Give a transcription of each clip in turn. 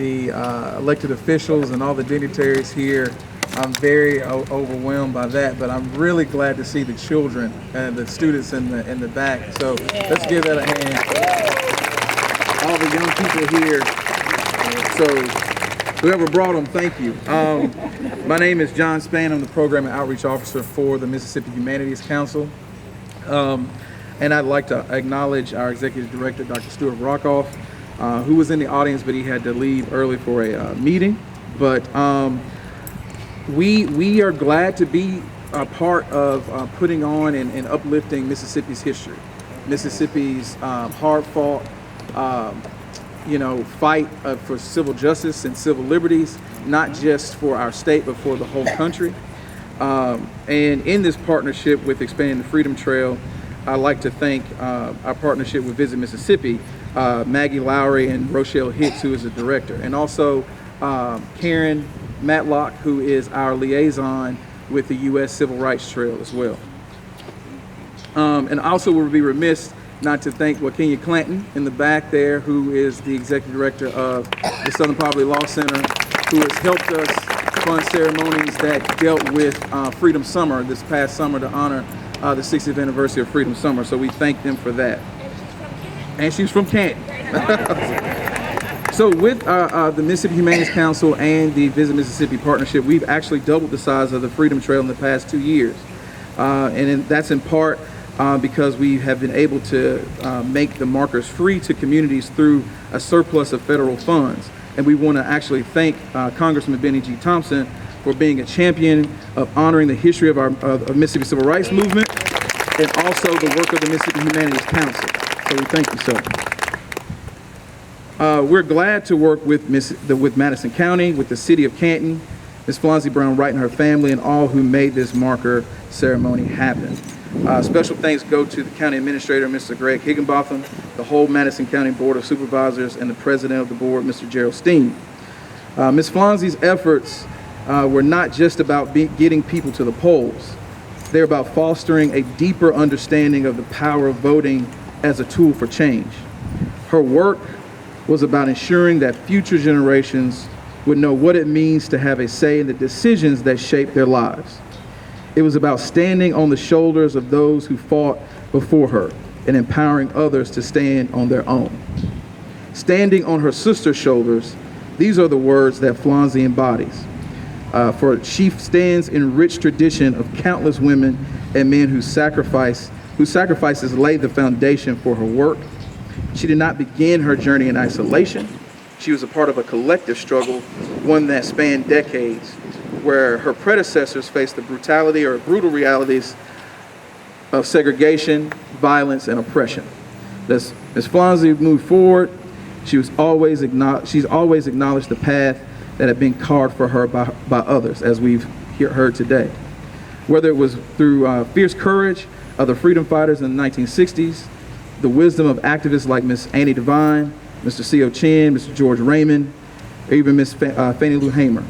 the elected officials and all the dignitaries here. I'm very overwhelmed by that, but I'm really glad to see the children and the students in the back. So let's give that a hand. All the young people here. So whoever brought them, thank you. My name is John Spann. I'm the Program and Outreach Officer for the Mississippi Humanities Council. And I'd like to acknowledge our Executive Director, Dr. Stuart Rockoff, who was in the audience, but he had to leave early for a meeting. But we are glad to be a part of putting on and uplifting Mississippi's history, Mississippi's hard-fought, fight for civil justice and civil liberties, not just for our state, but for the whole country. And in this partnership with Expanding the Freedom Trail, I'd like to thank our partnership with Visit Mississippi, Maggie Lowry and Rochelle Hicks, who is the director, and also Karen Matlock, who is our liaison with the U.S. Civil Rights Trail as well. And also we'll be remiss not to thank Wakenya Clanton in the back there, who is the executive director of the Southern Poverty Law Center, who has helped us fund ceremonies that dealt with Freedom Summer this past summer to honor the 60th anniversary of Freedom Summer. So we thank them for that. And she's from Canton. So with the Mississippi Humanities Council and the Visit Mississippi partnership, we've actually doubled the size of the Freedom Trail in the past 2 years. That's in part because we have been able to make the markers free to communities through a surplus of federal funds. And we want to actually thank Congressman Benny G. Thompson for being a champion of honoring the history of our Mississippi Civil Rights Movement, and also the work of the Mississippi Humanities Council. So we thank you, sir. We're glad to work with Madison County, with the City of Canton, Ms. Flonzie Brown Wright and her family, and all who made this marker ceremony happen. Special thanks go to the County Administrator, Mr. Greg Higginbotham, the whole Madison County Board of Supervisors, and the President of the Board, Mr. Gerald Steen. Ms. Flonzie's efforts were not just about getting people to the polls. They're about fostering a deeper understanding of the power of voting as a tool for change. Her work was about ensuring that future generations would know what it means to have a say in the decisions that shape their lives. It was about standing on the shoulders of those who fought before her and empowering others to stand on their own. Standing on her sister's shoulders, these are the words that Flonzie embodies. For she stands in rich tradition of countless women and men whose sacrifices laid the foundation for her work. She did not begin her journey in isolation. She was a part of a collective struggle, one that spanned decades, where her predecessors faced the brutality or brutal realities of segregation, violence, and oppression. As Flonzie moved forward, she's always acknowledged the path that had been carved for her by others, as we've heard today. Whether it was through fierce courage of the freedom fighters in the 1960s, the wisdom of activists like Miss Annie Devine, Mr. C.O. Chin, Mr. George Raymond, or even Miss Fannie Lou Hamer,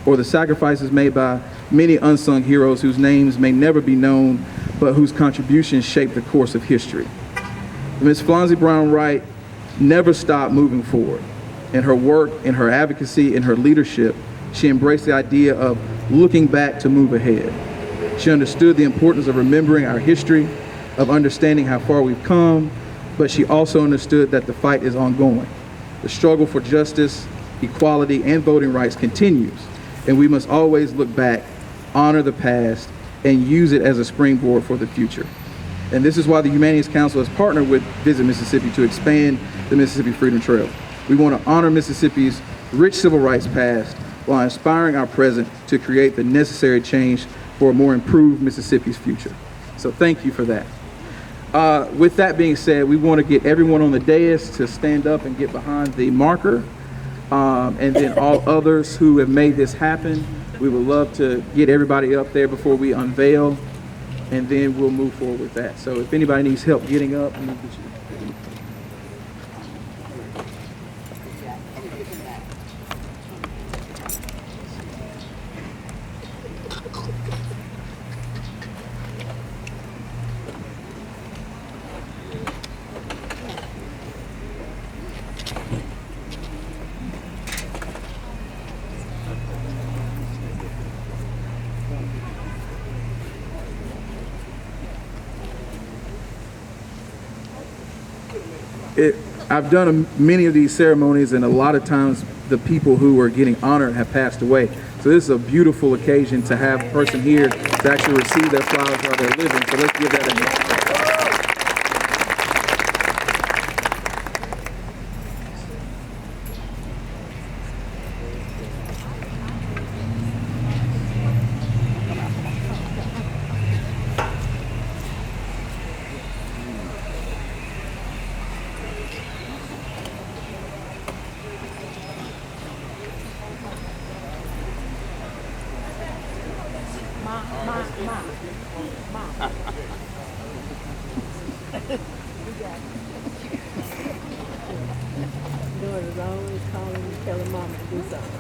or the sacrifices made by many unsung heroes whose names may never be known, but whose contributions shaped the course of history. Miss Flonzie Brown Wright never stopped moving forward. In her work, in her advocacy, in her leadership, she embraced the idea of looking back to move ahead. She understood the importance of remembering our history, of understanding how far we've come, but she also understood that the fight is ongoing. The struggle for justice, equality, and voting rights continues, and we must always look back, honor the past, and use it as a springboard for the future. And this is why the Humanities Council has partnered with Visit Mississippi to expand the Mississippi Freedom Trail. We want to honor Mississippi's rich civil rights past while inspiring our present to create the necessary change for a more improved Mississippi's future. So thank you for that. With that being said, we want to get everyone on the dais to stand up and get behind the marker. And then all others who have made this happen, we would love to get everybody up there before we unveil, and then we'll move forward with that. So if anybody needs help getting up, we'll get you. I've done many of these ceremonies, and a lot of times the people who are getting honored have passed away. So this is a beautiful occasion to have a person here to actually receive their flowers while they're living. So let's give that a hand. Daughter's always calling and telling mama to do something.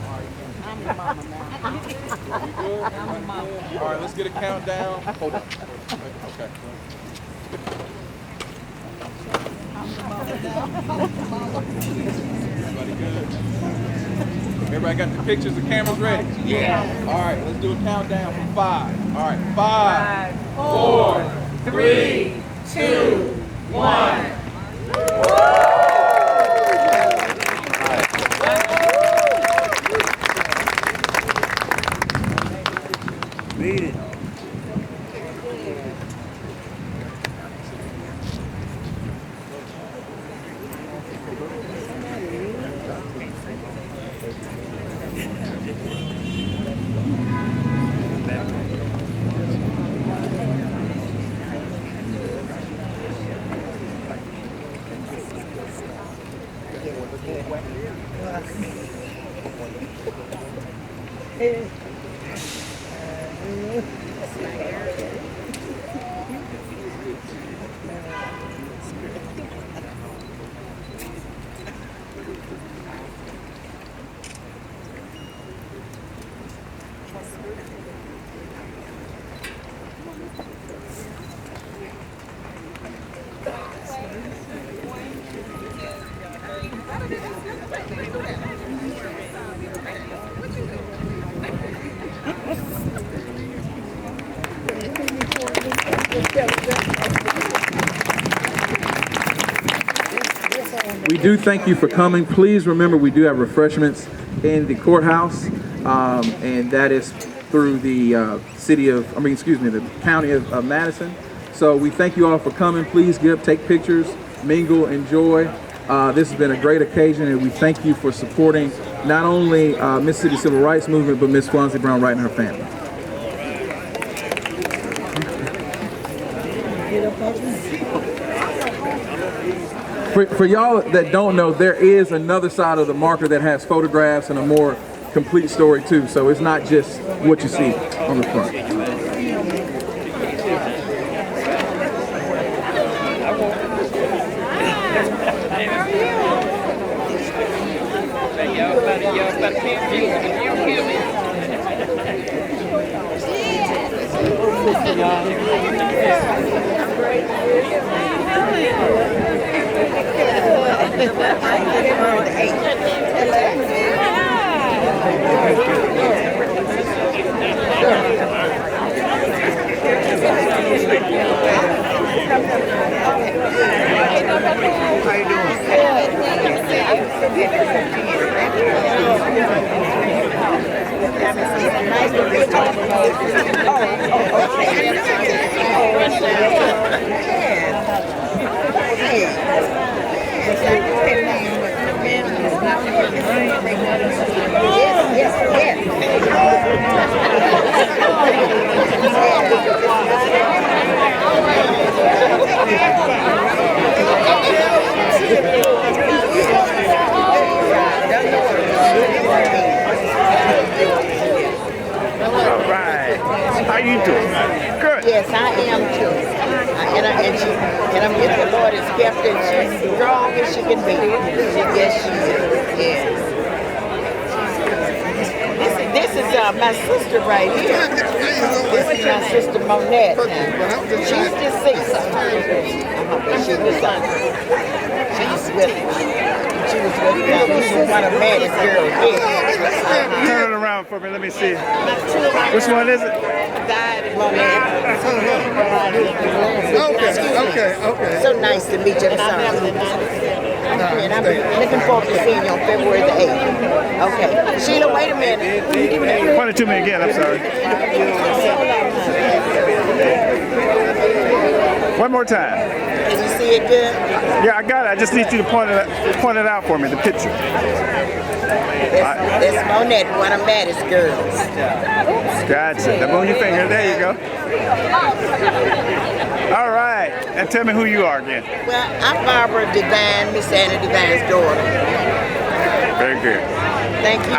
I'm your mama now. I'm your mama. All right, let's get a countdown. Hold on. Okay. Everybody good? Everybody got the pictures, the cameras ready? Yeah. All right, let's do a countdown from 5. All right, 5, 4, 3, 2, 1. Beat it. We do thank you for coming. Please remember we do have refreshments in the courthouse, and that is through the the county of Madison. So we thank you all for coming. Please get up, take pictures, mingle, enjoy. This has been a great occasion, and we thank you for supporting not only Mississippi Civil Rights Movement, but Miss Flonzie Brown Wright and her family. For y'all that don't know, there is another side of the marker that has photographs and a more complete story too. So it's not just what you see on the front. How you doing? Good. Yes, I am too. And I'm with the Lord has kept her. She's strong as she can be. Yes, she is. Yes. This is my sister right here. This is my sister Monette. She's deceased. But she was with She was one of Maddie's girls. Yeah. Turn it around for me. Let me see. Which one is it? Okay. So nice to meet you. I'm sorry. And I'm looking forward to seeing you on February the 8th. Okay. Sheila, wait a minute. Point it to me again, I'm sorry. One more time. Can you see it good? Yeah, I got it. I just need you to point it out for me, the picture. That's Monette, one of Maddie's girls. Gotcha. Up on your finger. There you go. All right. And tell me who you are again. Well, I'm Barbara Devine, Miss Anna Devine's daughter. Very good. Thank you.